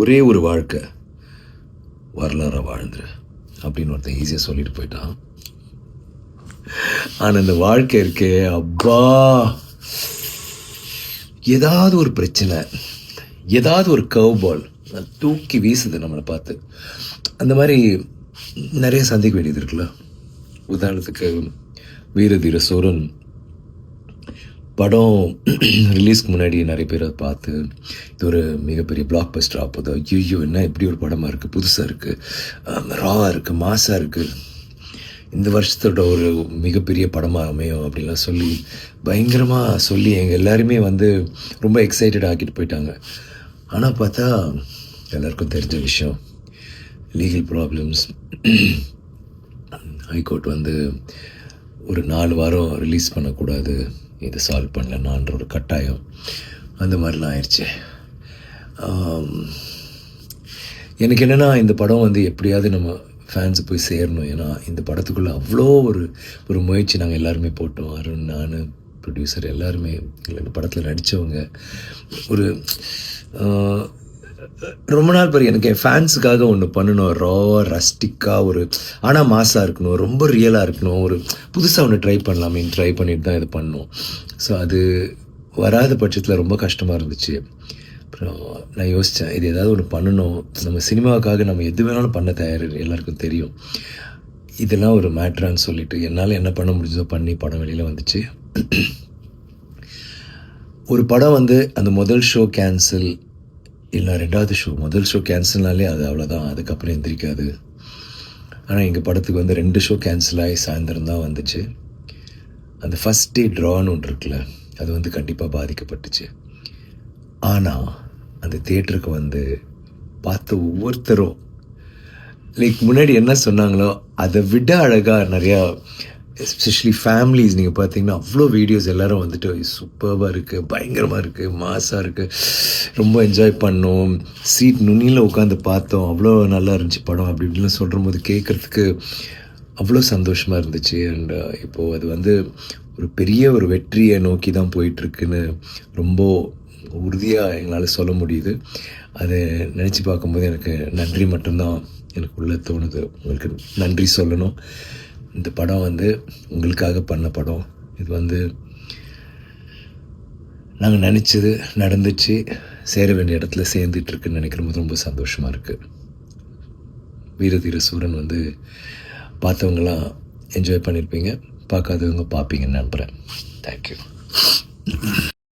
ஒரே ஒரு வாழ்க்கை வரலாறாக வாழ்ந்துரு அப்படின்னு ஒருத்தன் ஈஸியாக சொல்லிட்டு போயிட்டான். ஆனால் இந்த வாழ்க்கை இருக்கே அப்பா, ஏதாவது ஒரு பிரச்சனை, ஏதாவது ஒரு கர்வ் பால் தூக்கி வீசுது நம்மளை பார்த்து. அந்த மாதிரி நிறைய சந்திக்க வேண்டியது இருக்குல்ல. உதாரணத்துக்கு வீர தீர சூரன் படம் ரிலீஸ்க்கு முன்னாடி நிறைய பேர் அதை பார்த்து இது ஒரு மிகப்பெரிய பிளாக் பஸ்டர் ஆகுது, ஐயோ என்ன இப்படி ஒரு படமாக இருக்குது, புதுசாக இருக்குது, ராவாக இருக்குது, மாசாக இருக்குது, இந்த வருஷத்தோட ஒரு மிகப்பெரிய படமாக அமையும் அப்படின்லாம் சொல்லி பயங்கரமாக சொல்லி எங்கள் எல்லாருமே ரொம்ப எக்ஸைட்டட் ஆக்கிட்டு போயிட்டாங்க. ஆனால் பார்த்தா எல்லாருக்கும் தெரிஞ்ச விஷயம், லீகல் ப்ராப்ளம்ஸ், ஹைகோர்ட் ஒரு 4 வாரம் ரிலீஸ் பண்ணக்கூடாது, இதை சால்வ் பண்ணலன்னான்ற ஒரு கட்டாயம், அந்த மாதிரிலாம் ஆயிடுச்சு. எனக்கு என்னென்னா இந்த படம் எப்படியாவது நம்ம ஃபேன்ஸு போய் சேரணும். ஏன்னா இந்த படத்துக்குள்ளே அவ்வளோ ஒரு முயற்சி நாங்கள் எல்லாருமே போட்டோம். அருண், நான், ப்ரொடியூசர் எல்லாருமே, இந்த படத்தில் நடித்தவங்க. ஒரு ரொம்ப நாள் பிறகு எனக்கு என் ஃபேன்ஸுக்காக ஒன்று பண்ணணும், ராவாக ரஸ்டிக்காக ஆனால் மாசாக இருக்கணும், ரொம்ப ரியலாக இருக்கணும், ஒரு புதுசாக ஒன்று ட்ரை பண்ணலாமேன்னு ட்ரை பண்ணிட்டு தான் இது பண்ணோம். ஸோ அது வராத பட்சத்தில் ரொம்ப கஷ்டமாக இருந்துச்சு. அப்புறம் நான் யோசித்தேன், இது ஏதாவது ஒன்று பண்ணணும், நம்ம சினிமாவுக்காக நம்ம எது வேணாலும் பண்ண தயார், எல்லாருக்கும் தெரியும். இதெல்லாம் ஒரு மேட்ரான்னு சொல்லிட்டு என்னால் என்ன பண்ண முடிஞ்சதோ பண்ணி படம் வெளியில் வந்துச்சு. ஒரு படம் அந்த முதல் ஷோ கேன்சல் இல்லை 2வது ஷோ, முதல் ஷோ கேன்சல்னாலே அது அவ்வளோதான், அதுக்கப்புறம் எந்திரிக்காது. ஆனால் எங்கள் படத்துக்கு 2 ஷோ கேன்சல் ஆகி சாயந்தரம் தான் வந்துச்சு. அந்த ஃபஸ்ட் டே ட்ரான்னு ஒன்று இருக்குல்ல, அது கண்டிப்பாக பாதிக்கப்பட்டுச்சு. ஆனால் அந்த தியேட்டருக்கு பார்த்த ஒவ்வொருத்தரும் முன்னாடி என்ன சொன்னாங்களோ அதை விட அழகாக நிறையா, எஸ்பெஷலி ஃபேமிலிஸ் நீங்கள் பார்த்தீங்கன்னா அவ்வளோ வீடியோஸ் எல்லோரும் சூப்பராக இருக்குது, பயங்கரமாக இருக்குது, மாசாக இருக்குது, ரொம்ப என்ஜாய் பண்ணோம், சீட் நுனியில் உட்காந்து பார்த்தோம், அவ்வளோ நல்லா இருந்துச்சு படம் அப்படி இப்படின்னு சொல்கிற போது கேட்குறதுக்கு அவ்வளோ சந்தோஷமாக இருந்துச்சு. அண்ட் இப்போது அது ஒரு பெரிய ஒரு வெற்றியை நோக்கி தான் போயிட்டுருக்குன்னு ரொம்ப உறுதியாக எங்களால் சொல்ல முடியுது. அதை நினச்சி பார்க்கும்போது எனக்கு நன்றி மட்டும்தான் எனக்கு உள்ளே தோணுது. உங்களுக்கு நன்றி சொல்லணும். இந்த படம் உங்களுக்காக பண்ண படம். இது நாங்கள் நினச்சது நடந்துச்சு, சேர வேண்டிய இடத்துல சேர்ந்துட்டுருக்குன்னு நினைக்கிறபோது ரொம்ப சந்தோஷமாக இருக்குது. வீரதீர சூரன் பார்த்தவங்களாம் என்ஜாய் பண்ணியிருப்பீங்க, பார்க்காதவங்க பார்ப்பீங்கன்னு நம்புகிறேன். தேங்க்யூ.